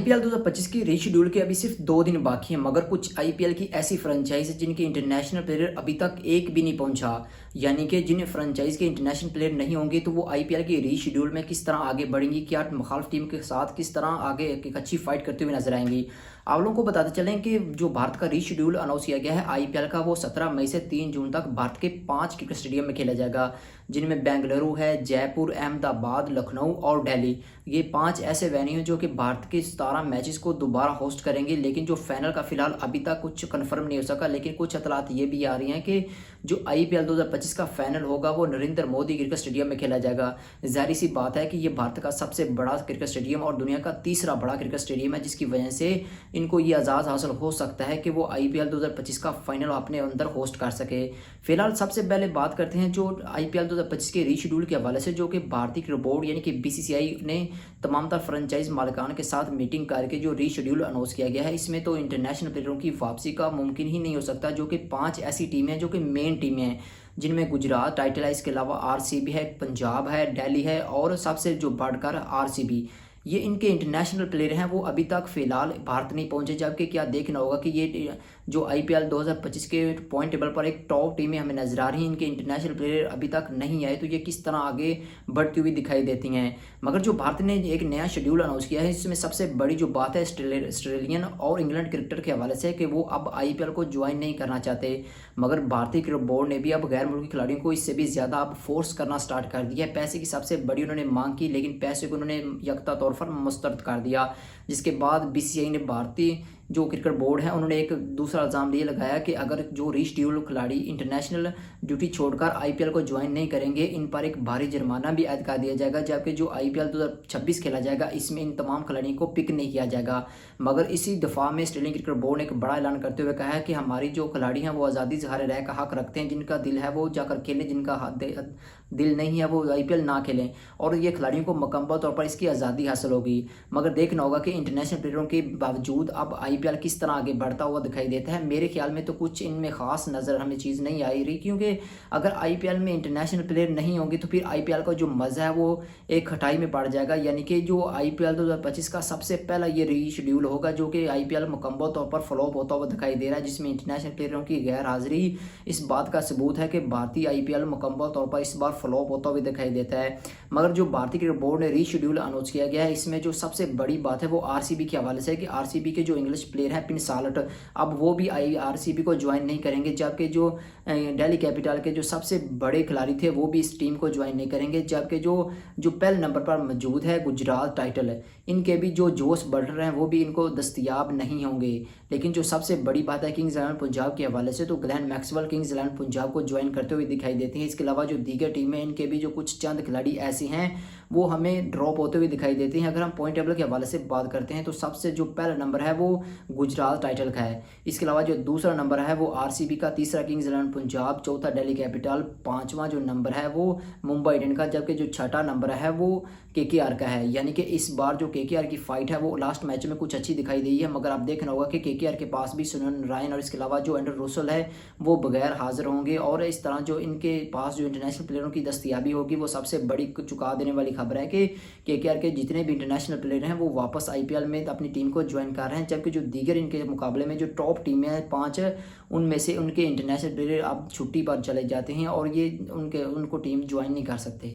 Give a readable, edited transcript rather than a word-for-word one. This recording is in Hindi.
आईपीएल 2025 की रीशेड्यूल के अभी सिर्फ 2 दिन बाकी हैं, मगर कुछ आईपीएल की ऐसी फ्रेंचाइज है जिनके इंटरनेशनल प्लेयर अभी तक एक भी नहीं पहुंचा। यानी कि जिन फ्रेंचाइज के इंटरनेशनल प्लेयर नहीं होंगे तो वो आईपीएल की रीशेड्यूल में किस तरह आगे बढ़ेंगी, क्या मुखालिफ टीम के साथ किस तरह आगे एक अच्छी फाइट करते हुए नजर आएंगी। आप लोगों को बताते चलें कि जो भारत का रीशेड्यूल अनाउंस किया गया है आईपीएल का, वो 17 मई से 3 जून तक भारत के 5 क्रिकेट स्टेडियम में खेला जाएगा, जिनमें बेंगलुरु है, जयपुर, अहमदाबाद, लखनऊ और दिल्ली। ये 5 ऐसे वेन्यू हैं जो कि भारत के 17 मैचेस को दोबारा होस्ट करेंगे। लेकिन जो फाइनल का फिलहाल अभी तक कुछ कंफर्म नहीं हो सका, लेकिन कुछ इतलात ये भी आ रही हैं कि जो आईपीएल 2025 का फाइनल होगा वो नरेंद्र मोदी क्रिकेट स्टेडियम में खेला जाएगा। जाहिर सी बात है कि ये भारत का सबसे बड़ा क्रिकेट स्टेडियम और दुनिया का तीसरा बड़ा क्रिकेट स्टेडियम है, जिसकी वजह से इनको ये एजाज़ हासिल हो सकता है कि वो आईपीएल 2025 का फाइनल अपने अंदर होस्ट कर सके। फिलहाल सबसे पहले बात करते हैं जो आईपीएल 2025 के रीशेड्यूल के हवाले से, जो कि भारतीय क्रिकेट बोर्ड यानी कि बीसीसीआई ने तमाम तर फ्रेंचाइज मालिकान के साथ मीटिंग करके जो रीशेड्यूल अनाउंस किया गया है, इसमें तो इंटरनेशनल प्लेयरों की वापसी का मुमकिन ही नहीं हो सकता। जो कि 5 ऐसी टीमें हैं जो कि मेन टीमें हैं, जिनमें गुजरात टाइटल है, इसके अलावा आरसीबी है, पंजाब है, दिल्ली है और सबसे जो बढ़कर आरसीबी। ये इनके इंटरनेशनल प्लेयर हैं, वो अभी तक फिलहाल भारत नहीं पहुंचे। जबकि क्या देखना होगा कि ये जो आईपीएल 2025 के पॉइंट टेबल पर एक टॉप टीमें हमें नजर आ रही हैं, इनके इंटरनेशनल प्लेयर अभी तक नहीं आए, तो ये किस तरह आगे बढ़ती हुई दिखाई देती हैं। मगर जो भारत ने एक नया शेड्यूल अनाउंस किया है, इसमें सबसे बड़ी जो बात है ऑस्ट्रेलियन और इंग्लैंड क्रिकेटर के हवाले से कि वो अब आईपीएल को ज्वाइन नहीं करना चाहते। मगर भारतीय क्रिकेट बोर्ड ने भी अब गैर मुल्की खिलाड़ियों को इससे भी ज़्यादा अब फोर्स करना स्टार्ट कर दिया है। पैसे की सबसे बड़ी उन्होंने मांग की, लेकिन पैसे को उन्होंने यकता तौर पर मुस्तरद कर दिया। जिसके बाद बीसीसीआई ने भारतीय जो क्रिकेट बोर्ड है उन्होंने एक दूसरा इल्ज़ाम ये लगाया कि अगर जो रीशेड्यूल खिलाड़ी इंटरनेशनल ड्यूटी छोड़कर आईपीएल को ज्वाइन नहीं करेंगे, इन पर एक भारी जुर्माना भी ऐड कर दिया जाएगा। जबकि जो आईपीएल 2026 खेला जाएगा, इसमें इन तमाम खिलाड़ियों को पिक नहीं किया जाएगा। मगर इसी दफा में ऑस्ट्रेलियन क्रिकेट बोर्ड ने एक बड़ा ऐलान करते हुए कहा है कि हमारी जो खिलाड़ी हैं वो आज़ादी से हारे रह का हक रखते हैं, जिनका दिल है वो जाकर खेलें, जिनका दिल नहीं है वो आईपीएल ना खेलें, और ये खिलाड़ियों को मुकम्मल तौर पर इसकी आज़ादी हासिल होगी। मगर देखना होगा कि इंटरनेशनल प्लेयरों के बावजूद अब आईपीएल किस तरह आगे बढ़ता हुआ दिखाई देता है। मेरे ख्याल में तो कुछ इनमें खास नज़र हमें चीज़ नहीं आई रही, क्योंकि अगर आईपीएल में इंटरनेशनल प्लेयर नहीं होंगे तो फिर आईपीएल का जो मज़ा है वो एक खटाई में पड़ जाएगा। यानी कि जो आईपीएल 2025 का सबसे पहला ये रीशेड्यूल होगा, जो कि आईपीएल मुकम्मल तौर पर फ्लॉप होता हुआ दिखाई दे रहा है, जिसमें इंटरनेशनल प्लेयरों की गैर हाजिरी इस बात का सबूत है कि भारतीय आईपीएल मुकम्मल तौर पर इस बार फ्लॉप होता हुआ दिखाई देता है। मगर जो भारतीय क्रिकेट बोर्ड ने रीशेड्यूल अनाउंस किया गया है, इसमें जो सबसे बड़ी बात है वो आरसीबी के हवाले से है कि आरसीबी के जो इंग्लिश प्लेयर हैं पिनसाल्ट, अब वो भी आरसीबी को ज्वाइन नहीं करेंगे। जबकि जो दिल्ली कैपिटल के जो सबसे बड़े खिलाड़ी थे वो भी इस टीम को ज्वाइन नहीं करेंगे। जबकि जो जो पहले नंबर पर मौजूद है गुजरात टाइटल है, इनके भी जो जोश बल्डर हैं वो भी इनको दस्तयाब नहीं होंगे। लेकिन जो सबसे बड़ी बात है किंग्स इलेवन पंजाब के हवाले से, तो Glenn Maxwell Kings eleven Punjab को ज्वाइन करते हुए दिखाई देते हैं। इसके अलावा जो दीगर टीमें, इनके भी जो कुछ चंद खिलाड़ी ऐसे हैं वो हमें ड्रॉप होते हुए दिखाई देते हैं। अगर हम पॉइंट टेबल के हवाले से बात करते हैं तो सबसे जो पहला नंबर है वो गुजरात टाइटल का है। इसके अलावा जो दूसरा नंबर है वो आरसीबी का, तीसरा किंग्स इलेवन पंजाब, चौथा दिल्ली कैपिटल, पांचवा जो नंबर है वो मुंबई इंडियंस का, जबकि जो छठा नंबर है वो केकेआर का है। यानी कि इस बार जो केकेआर की फाइट है वो लास्ट मैच में कुछ अच्छी दिखाई दी है। मगर आप देखना होगा कि केकेआर के पास भी सुनील नारायण और इसके अलावा जो एंड्रू रसेल है वो बगैर हाजिर होंगे, और इस तरह जो इनके पास जो इंटरनेशनल प्लेयरों की दस्तयाबी होगी वो सबसे बड़ी चुका देने वाली खबर है कि केकेआर के जितने भी इंटरनेशनल प्लेयर हैं वो वापस आईपीएल में अपनी टीम को ज्वाइन कर रहे हैं। जबकि जो दीगर इनके मुकाबले में जो टॉप टीमें हैं 5, उनमें से उनके इंटरनेशनल प्लेयर अब छुट्टी पर चले जाते हैं और ये उनको टीम ज्वाइन नहीं कर सकते।